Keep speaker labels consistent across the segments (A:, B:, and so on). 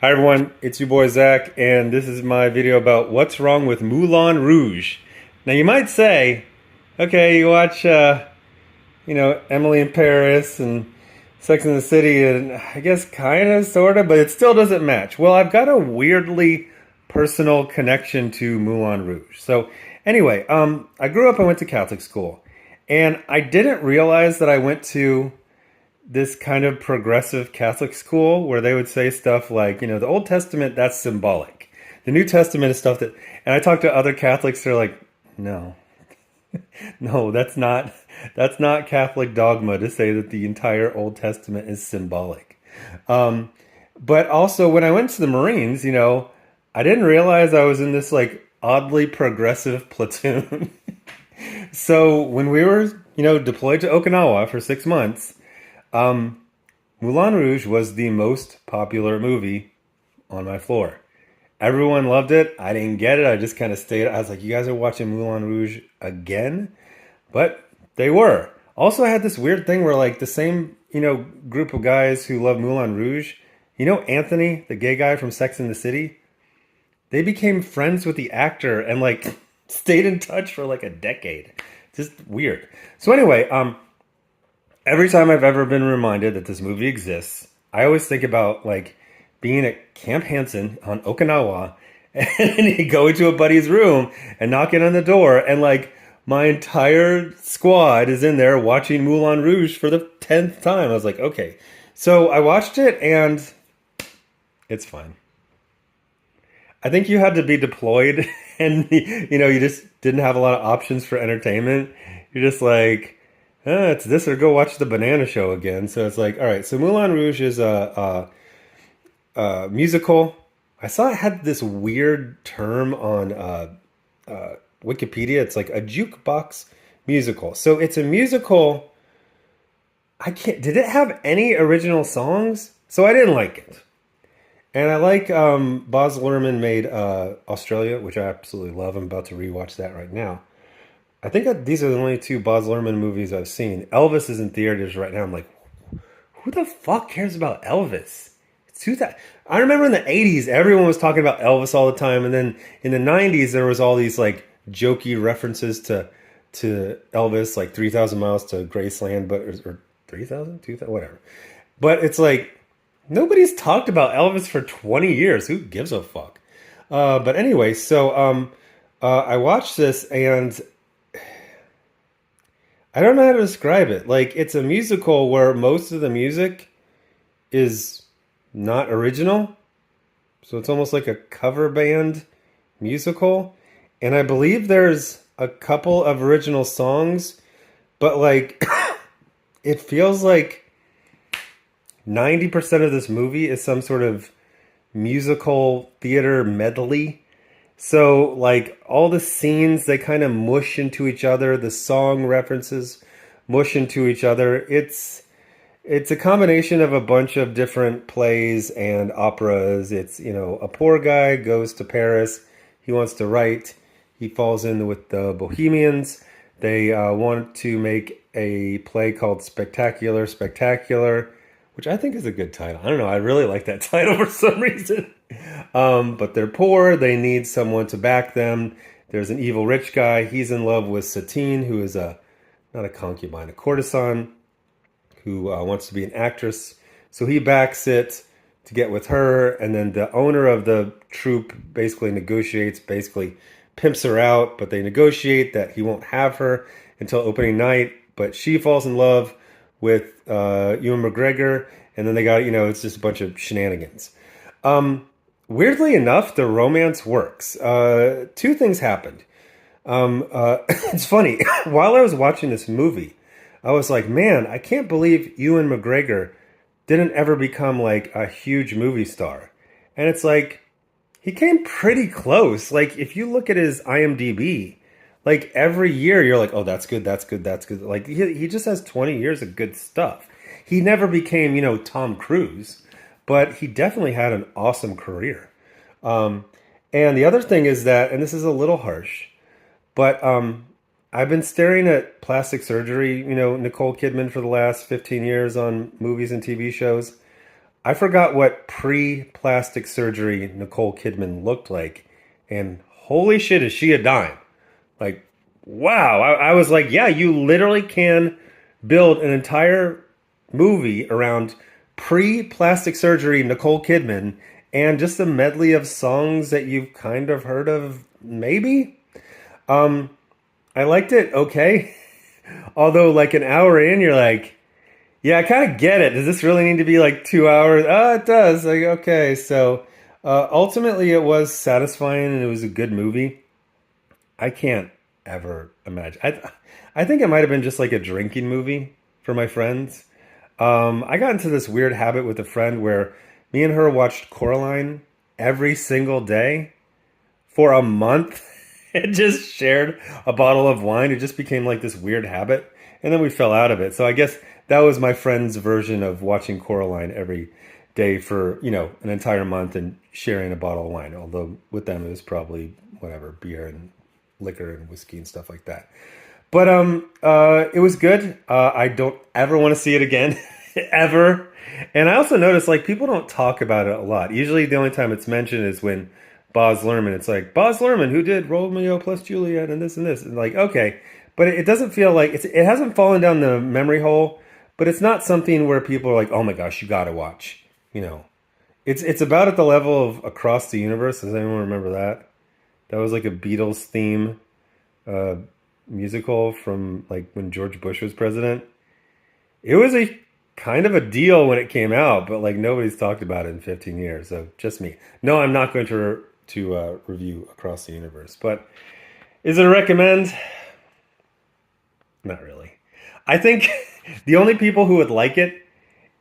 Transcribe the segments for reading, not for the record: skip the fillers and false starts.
A: Hi everyone, it's your boy Zach, and this is my video about what's wrong with Moulin Rouge. Now you might say, okay, you watch, Emily in Paris and Sex in the City, and I guess kind of, sort of, but it still doesn't match. Well, I've got a weirdly personal connection to Moulin Rouge. So anyway, I grew up, I went to Catholic school, and I didn't realize that I went to this kind of progressive Catholic school where they would say stuff like, the Old Testament, that's symbolic. The New Testament is stuff that, and I talked to other Catholics, they're like, no, no, that's not Catholic dogma to say that the entire Old Testament is symbolic. Um, but also when I went to the Marines, I didn't realize I was in this like oddly progressive platoon. So when we were, deployed to Okinawa for 6 months, Moulin Rouge was the most popular movie on my floor. Everyone loved it. I didn't get it. I just kind of stayed. I was like, you guys are watching Moulin Rouge again? But they were. Also, I had this weird thing where like the same, group of guys who love Moulin Rouge, Anthony, the gay guy from Sex and the City, they became friends with the actor and like stayed in touch for like a decade. Just weird. So anyway, every time I've ever been reminded that this movie exists, I always think about like being at Camp Hansen on Okinawa and you go into a buddy's room and knocking on the door and like my entire squad is in there watching Moulin Rouge for the 10th time. I was like, okay. So I watched it and it's fine. I think you had to be deployed and you just didn't have a lot of options for entertainment. You're just like, it's this or go watch the Banana Show again. So it's like, all right. So Moulin Rouge is a musical. I saw it had this weird term on Wikipedia. It's like a jukebox musical. So it's a musical. I can't. Did it have any original songs? So I didn't like it. And I like Baz Luhrmann made Australia, which I absolutely love. I'm about to rewatch that right now. I think these are the only two Baz Luhrmann movies I've seen. Elvis is in theaters right now. I'm like, who the fuck cares about Elvis? It's 2000. I remember in the 80s, everyone was talking about Elvis all the time. And then in the 90s, there was all these like jokey references to Elvis, like 3,000 Miles to Graceland, but or 3,000, 2,000, whatever. But it's like, nobody's talked about Elvis for 20 years. Who gives a fuck? But anyway, so I watched this and I don't know how to describe it. Like, it's a musical where most of the music is not original. So it's almost like a cover band musical. And I believe there's a couple of original songs, but like, it feels like 90% of this movie is some sort of musical theater medley. So, like, all the scenes, they kind of mush into each other. The song references mush into each other. It's a combination of a bunch of different plays and operas. It's, a poor guy goes to Paris. He wants to write. He falls in with the Bohemians. They want to make a play called Spectacular, Spectacular, which I think is a good title. I don't know. I really like that title for some reason. But they're poor. They need someone to back them. There's an evil rich guy. He's in love with Satine, who is not a concubine, a courtesan, who wants to be an actress. So he backs it to get with her. And then the owner of the troupe basically negotiates, basically pimps her out. But they negotiate that he won't have her until opening night. But she falls in love with Ewan McGregor. And then they got, it's just a bunch of shenanigans. Weirdly enough, the romance works. Two things happened. It's funny. While I was watching this movie, I was like, man, I can't believe Ewan McGregor didn't ever become like a huge movie star. And it's like, he came pretty close. Like, if you look at his IMDb, like every year you're like, oh, that's good, that's good, that's good. Like, he just has 20 years of good stuff. He never became, Tom Cruise, but he definitely had an awesome career. And the other thing is that, and this is a little harsh, but I've been staring at plastic surgery, Nicole Kidman for the last 15 years on movies and TV shows. I forgot what pre-plastic surgery Nicole Kidman looked like, and holy shit, is she a dime? Like, wow. I was like, yeah, you literally can build an entire movie around pre-plastic surgery Nicole Kidman and just a medley of songs that you've kind of heard of, maybe. I liked it, okay. Although, like an hour in, you're like, yeah, I kind of get it. Does this really need to be like 2 hours? Oh, it does. Like, okay, so ultimately, it was satisfying and it was a good movie. I can't ever imagine. I think it might have been just like a drinking movie for my friends. I got into this weird habit with a friend where me and her watched Coraline every single day for a month and just shared a bottle of wine. It just became like this weird habit. And then we fell out of it. So I guess that was my friend's version of watching Coraline every day for, an entire month and sharing a bottle of wine. Although with them it was probably whatever, beer and liquor and whiskey and stuff like that. But it was good. I don't ever want to see it again, ever. And I also noticed like people don't talk about it a lot. Usually the only time it's mentioned is when Baz Luhrmann. It's like Baz Luhrmann who did Romeo plus Juliet and this and this. And like, okay, but it doesn't feel like it hasn't fallen down the memory hole. But it's not something where people are like, oh my gosh, you got to watch. It's about at the level of Across the Universe. Does anyone remember that? That was like a Beatles theme musical from like when George Bush was president. It was a kind of a deal when it came out, but like nobody's talked about it in 15 years. So just me. No, I'm not going to review Across the Universe. But is it a recommend? Not really. I think the only people who would like it,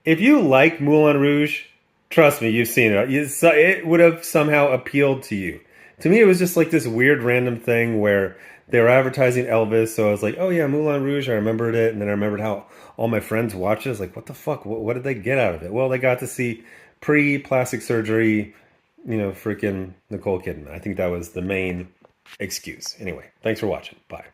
A: if you like Moulin Rouge, trust me, you've seen it. It would have somehow appealed to you. To me, it was just like this weird random thing where they were advertising Elvis. So I was like, oh yeah, Moulin Rouge. I remembered it. And then I remembered how all my friends watched it. I was like, what the fuck? What did they get out of it? Well, they got to see pre-plastic surgery, freaking Nicole Kidman. I think that was the main excuse. Anyway, thanks for watching. Bye.